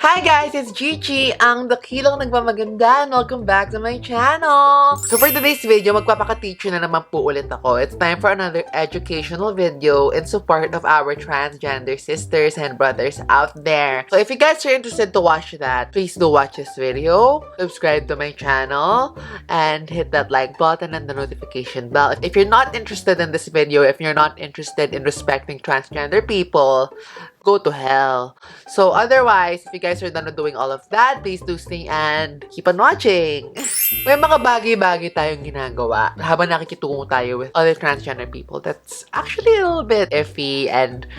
Hi guys, it's Gigi, ang dakilang nagmamaganda, and welcome back to my channel! So for today's video, magpapaka-teacher na naman po ulit ako. It's time for another educational video in support of our transgender sisters and brothers out there. So if you guys are interested to watch that, please do watch this video, subscribe to my channel, and hit that like button and the notification bell. If you're not interested in this video, if you're not interested in respecting transgender people, go to hell. So otherwise, if you guys are done with doing all of that, please do stay and keep on watching. May mga bagay-bagay tayong ginagawa habang nakikitungo tayo with other transgender people that's actually a little bit iffy and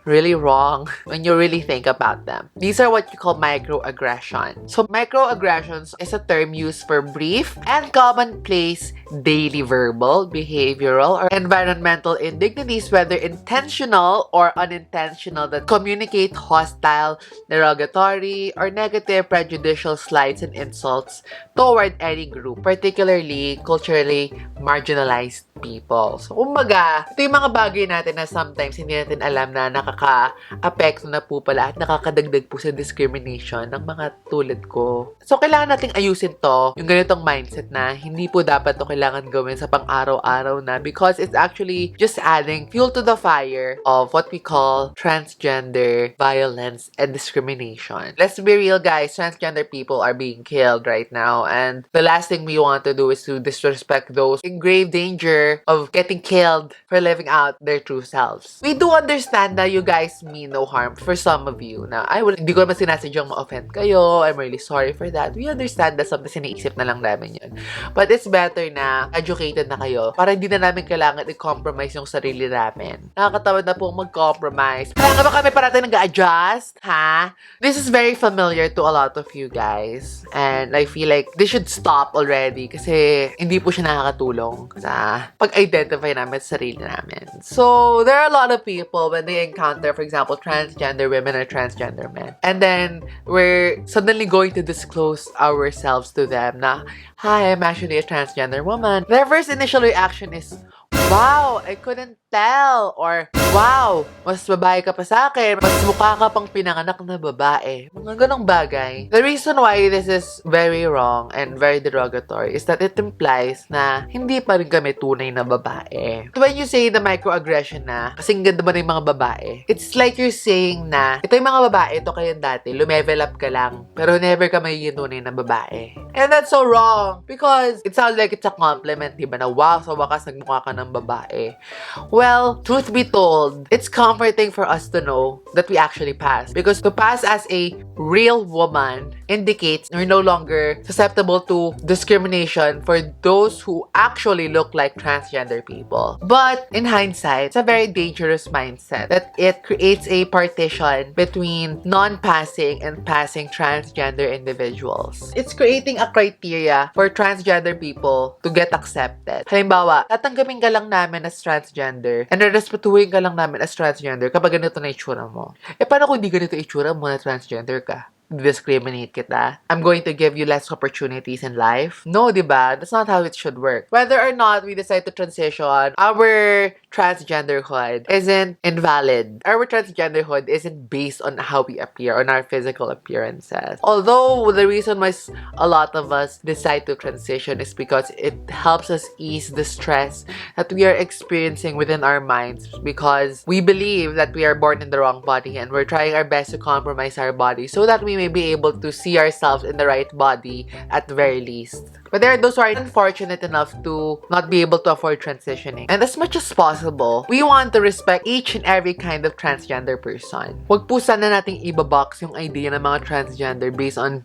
really wrong when you really think about them. These are what you call microaggressions. So microaggressions is a term used for brief and commonplace daily verbal, behavioral, or environmental indignities, whether intentional or unintentional, that communicate hostile, derogatory, or negative prejudicial slights and insults toward any group, particularly culturally marginalized people. So, kumbaga, ito yung mga bagay natin na sometimes hindi natin alam na nakaka-apekto na po pala at nakakadagdag po sa discrimination ng mga tulad ko. So, kailangan nating ayusin to, yung ganitong mindset na hindi po dapat to kailangan gawin sa pang-araw-araw na, because it's actually just adding fuel to the fire of what we call transgender violence and discrimination. Let's be real, guys. Transgender people are being killed right now, and the last thing we want to do is to disrespect those in grave danger of getting killed for living out their true selves. We do understand that you guys mean no harm for some of you. Na, hindi ko naman sinasadyang ma-offend kayo. I'm really sorry for that. We understand that sometimes iniisip na lang namin yun. But it's better na educated na kayo para hindi na namin kailangan i-compromise yung sarili namin. Nakakatawad na po mag-compromise. Kaya nga ba kami parating nag-a-adjust? Ha? This is very familiar to a lot of you guys. And I feel like this should stop already kasi hindi po siya nakakatulong sa pag-identify namin sa sarili namin. So, there are a lot of people when they encounter, for example, transgender women or transgender men. And then, we're suddenly going to disclose ourselves to them na, hi, I'm actually a transgender woman. Their first initial reaction is, wow, I couldn't tell. Or, wow, mas babae ka pa sa akin. Mas mukha ka pang pinanganak na babae. Mga ganong bagay. The reason why this is very wrong and very derogatory is that it implies na hindi pa rin kami tunay na babae. So when you say the microaggression na, kasing ganda ba na yung mga babae, it's like you're saying na, ito yung mga babae, ito kayo dati, lumevel up ka lang, pero never ka magiging tunay na babae. And that's so wrong. Because it sounds like it's a compliment, diba? Na wow, sa wakas nagmukha ka ng babae. Well, truth be told, it's comforting for us to know that we actually pass. Because to pass as a real woman indicates you're no longer susceptible to discrimination for those who actually look like transgender people. But in hindsight, it's a very dangerous mindset that it creates a partition between non-passing and passing transgender individuals. It's creating a criteria for transgender people to get accepted. Halimbawa, tatanggapin ka lang namin as transgender and respetuhin ka lang namin as transgender kapag ganito na itsura mo. Eh, paano kung di ganito itsura mo na transgender ka? Discriminate kita? I'm going to give you less opportunities in life? No, diba? That's not how it should work. Whether or not we decide to transition, our transgenderhood isn't invalid. Our transgenderhood isn't based on how we appear, on our physical appearances. Although, the reason why a lot of us decide to transition is because it helps us ease the stress that we are experiencing within our minds, because we believe that we are born in the wrong body and we're trying our best to compromise our body so that we may be able to see ourselves in the right body at the very least. But there are those who are unfortunate enough to not be able to afford transitioning. And as much as possible, we want to respect each and every kind of transgender person. Huwag po sana nating ibabox yung idea ng mga transgender based on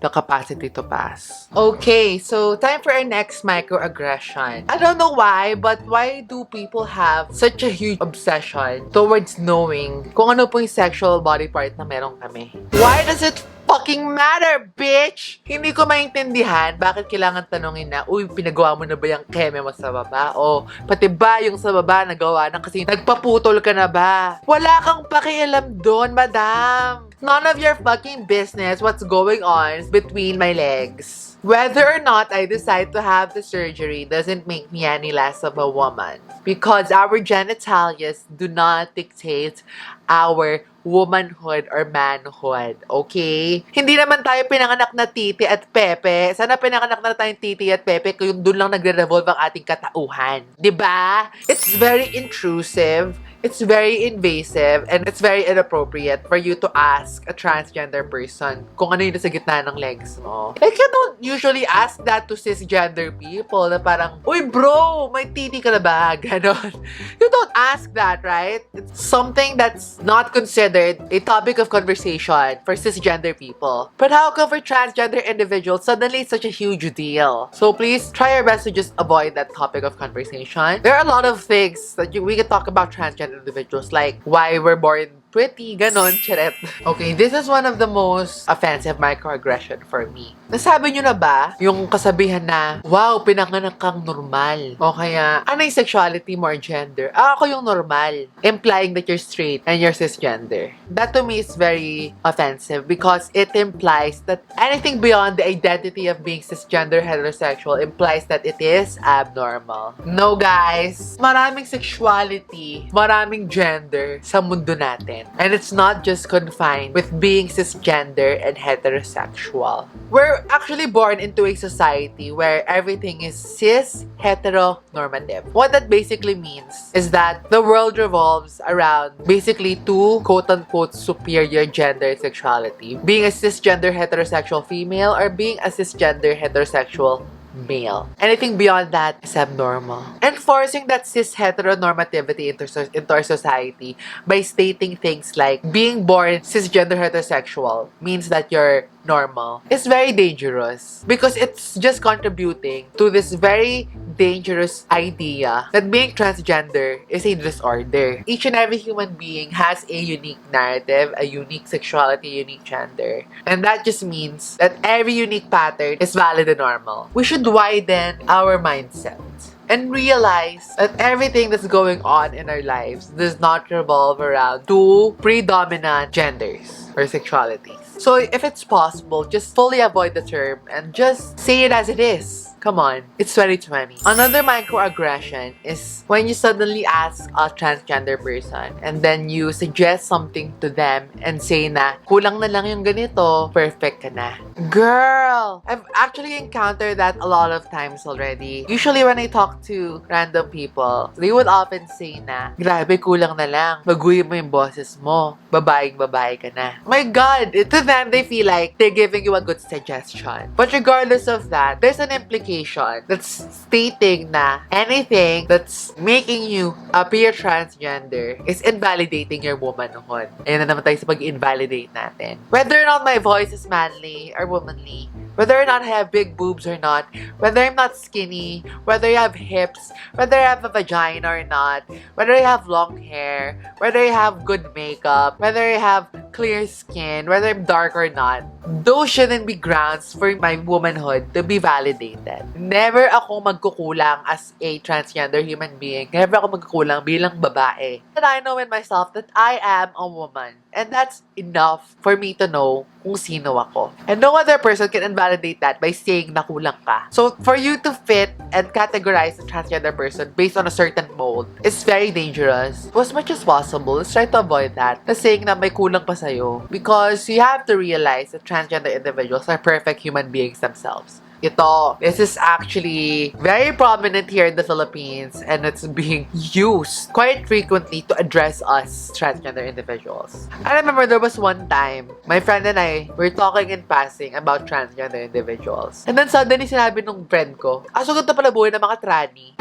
the capacity to pass. Okay, so time for our next microaggression. I don't know why, but why do people have such a huge obsession towards knowing kung ano po yung sexual body part na meron kami? Why does it fucking matter, bitch? Hindi ko maintindihan bakit kailangan tanongin na, uy, pinagawa mo na ba yung keme mo sa baba? O, pati ba yung sa baba nagawa na kasi nagpaputol ka na ba? Wala kang pakialam doon, madam. None of your fucking business what's going on between my legs. Whether or not I decide to have the surgery doesn't make me any less of a woman. Because our genitalia do not dictate our womanhood or manhood, okay? Hindi naman tayo pinanganak na titi at pepe. Sana pinanganak na tayong titi at pepe kung doon lang nagre-revolve ang ating katauhan. 'Di ba? It's very intrusive. It's very invasive and it's very inappropriate for you to ask a transgender person kung ano yung nasa gitna ng legs mo. Like, you don't usually ask that to cisgender people na parang, uy bro, may titi ka na ba? Ganon. You don't ask that, right? It's something that's not considered a topic of conversation for cisgender people. But how come for transgender individuals, suddenly it's such a huge deal? So please try your best to just avoid that topic of conversation. There are a lot of things that we can talk about transgender individuals, like why we're born pretty, ganon, charet. Okay, this is one of the most offensive microaggression for me. Nasabi nyo na ba yung kasabihan na, wow, pinanganak kang normal? O kaya, ano yung sexuality mo or gender? Ako yung normal. Implying that you're straight and you're cisgender. That to me is very offensive because it implies that anything beyond the identity of being cisgender heterosexual implies that it is abnormal. No, guys. Maraming sexuality, maraming gender sa mundo natin. And it's not just confined with being cisgender and heterosexual. We're actually born into a society where everything is cis, heteronormative. What that basically means is that the world revolves around basically two quote-unquote superior gender and sexuality. Being a cisgender heterosexual female or being a cisgender heterosexual male. Anything beyond that is abnormal. Enforcing that cis-heteronormativity into our society by stating things like being born cisgender heterosexual means that you're normal is very dangerous because it's just contributing to this very dangerous idea that being transgender is a disorder. Each and every human being has a unique narrative, a unique sexuality, a unique gender. And that just means that every unique pattern is valid and normal. We should widen our mindset and realize that everything that's going on in our lives does not revolve around two predominant genders or sexualities. So if it's possible, just fully avoid the term and just say it as it is. Come on, it's 2020. Another microaggression is when you suddenly ask a transgender person and then you suggest something to them and say na, kulang na lang yung ganito, perfect ka na. Girl! I've actually encountered that a lot of times already. Usually when I talk to random people, they would often say na, grabe, kulang na lang. Baguhin mo yung boses mo. Babaeng-babae ka na. My God! To them, they feel like they're giving you a good suggestion. But regardless of that, there's an implication that's stating na anything that's making you appear transgender is invalidating your womanhood. Ayan na naman tayo sa pag-invalidate natin. Whether or not my voice is manly or womanly, whether or not I have big boobs or not, whether I'm not skinny, whether I have hips, whether I have a vagina or not, whether I have long hair, whether I have good makeup, whether I have clear skin, whether I'm dark or not, those shouldn't be grounds for my womanhood to be validated. Never ako magkukulang as a transgender human being. Never ako magkukulang bilang babae. And I know in myself that I am a woman. And that's enough for me to know kung sino ako. And no other person can invalidate that by saying na kulang ka. So, for you to fit and categorize a transgender person based on a certain mold is very dangerous. So, as much as possible, let's try to avoid that. Na saying na may kulang pa sa'yo. Because you have to realize that transgender individuals are perfect human beings themselves. This is actually very prominent here in the Philippines and it's being used quite frequently to address us transgender individuals. I remember there was one time, my friend and I were talking in passing about transgender individuals. And then suddenly sinabi nung friend ko, so ganito pala buhay ng mga tranny.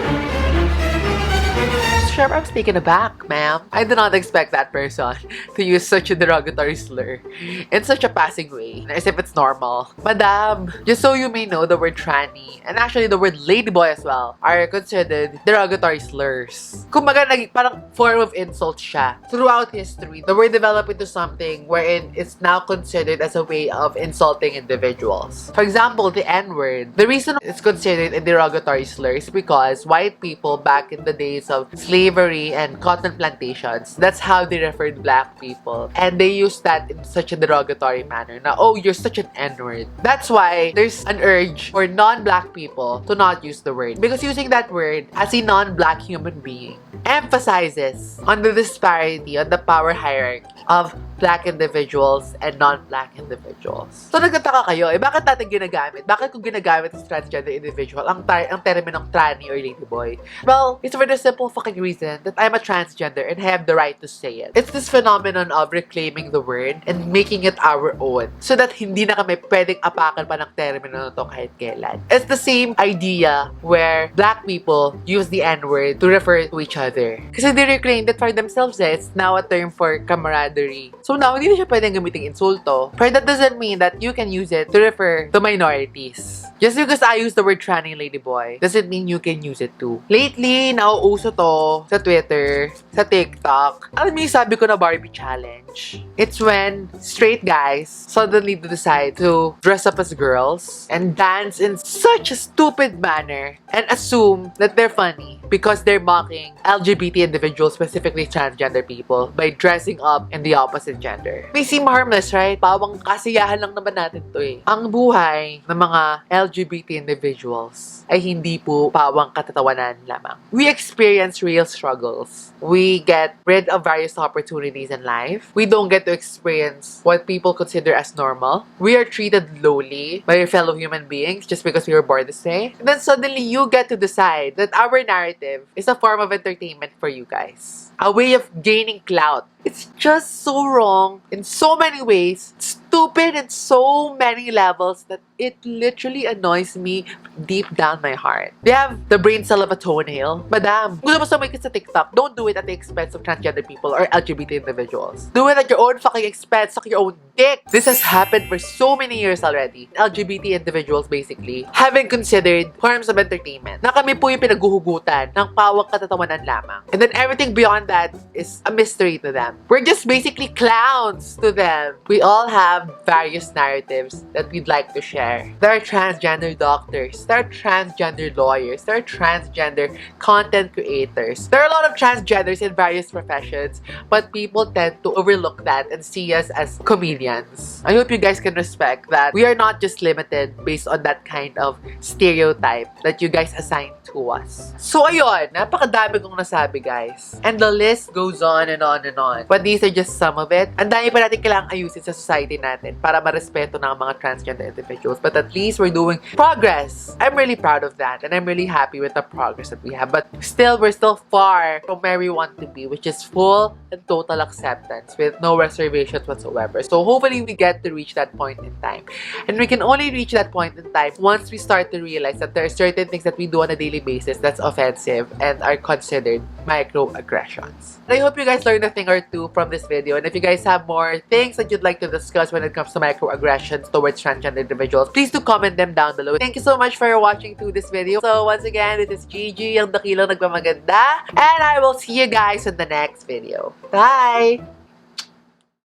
Sure, I was taken aback, ma'am. I did not expect that person to use such a derogatory slur in such a passing way, as if it's normal. Madam, just so you may know, the word tranny, and actually the word ladyboy as well, are considered derogatory slurs. Kumbaga, parang form of insult siya. Throughout history, the word developed into something wherein it's now considered as a way of insulting individuals. For example, the N-word. The reason it's considered a derogatory slur is because white people back in the days of slavery slavery and cotton plantations. That's how they referred black people. And they used that in such a derogatory manner. Now, oh, you're such an N-word. That's why there's an urge for non-black people to not use the word. Because using that word as a non-black human being emphasizes on the disparity, on the power hierarchy of black individuals and non-black individuals. So, nagtataka kayo, bakit natin ginagamit? Bakit kung ginagamit as transgender individual ang terminong tranny or ladyboy? Well, it's for the simple fucking reason that I'm a transgender and have the right to say it. It's this phenomenon of reclaiming the word and making it our own so that hindi na kami pwedeng apakan pa ng termino na to kahit kailan. It's the same idea where black people use the N-word to refer to each other. Kasi they reclaimed it for themselves. It's now a term for camaraderie. So now, hindi na siya pwedeng gamiting insulto. But that doesn't mean that you can use it to refer to minorities. Just because I use the word tranny ladyboy doesn't mean you can use it too. Lately, nauuso to sa Twitter, sa TikTok. Alam mo yung sabi ko na Barbie challenge? It's when straight guys suddenly decide to dress up as girls and dance in such a stupid manner and assume that they're funny because they're mocking LGBT individuals, specifically transgender people, by dressing up in the opposite gender. May seem harmless, right? Pawang kasiyahan lang naman natin to eh. Ang buhay ng mga LGBT individuals ay hindi po pawang katatawanan lamang. We experience real struggles. We get rid of various opportunities in life. We don't get to experience what people consider as normal. We are treated lowly by your fellow human beings just because we were born this way. And then suddenly you get to decide that our narrative is a form of entertainment for you guys. A way of gaining clout. It's just so wrong in so many ways. It's stupid in so many levels that it literally annoys me deep down my heart. They have the brain cell of a toenail. Madam, gusto mo sumikit sa TikTok, don't do it at the expense of transgender people or LGBT individuals. Do it at your own fucking expense, suck your own dick. This has happened for so many years already. LGBT individuals basically having considered forms of entertainment na kami po yung pinaghuhugutan ng pawang katatawanan lamang. And then everything beyond that is a mystery to them. We're just basically clowns to them. We all have various narratives that we'd like to share. There are transgender doctors. There are transgender lawyers. There are transgender content creators. There are a lot of transgenders in various professions, but people tend to overlook that and see us as comedians. I hope you guys can respect that we are not just limited based on that kind of stereotype that you guys assign to us. So ayun, napakadami kong nasabi guys. And the list goes on and on and on. But these are just some of it. Ang dami pa natin kailangang ayusin sa society natin para marespeto ng mga transgender individuals. But at least we're doing progress. I'm really proud of that. And I'm really happy with the progress that we have. But still, we're still far from where we want to be, which is full and total acceptance with no reservations whatsoever. So hopefully we get to reach that point in time. And we can only reach that point in time once we start to realize that there are certain things that we do on a daily basis that's offensive and are considered microaggressions. And I hope you guys learned a thing or two from this video. And if you guys have more things that you'd like to discuss when it comes to microaggressions towards transgender individuals, please do comment them down below. Thank you so much for watching through this video. So once again, this is Gigi, ang dakilang nagmamaganda. And I will see you guys in the next video. Bye!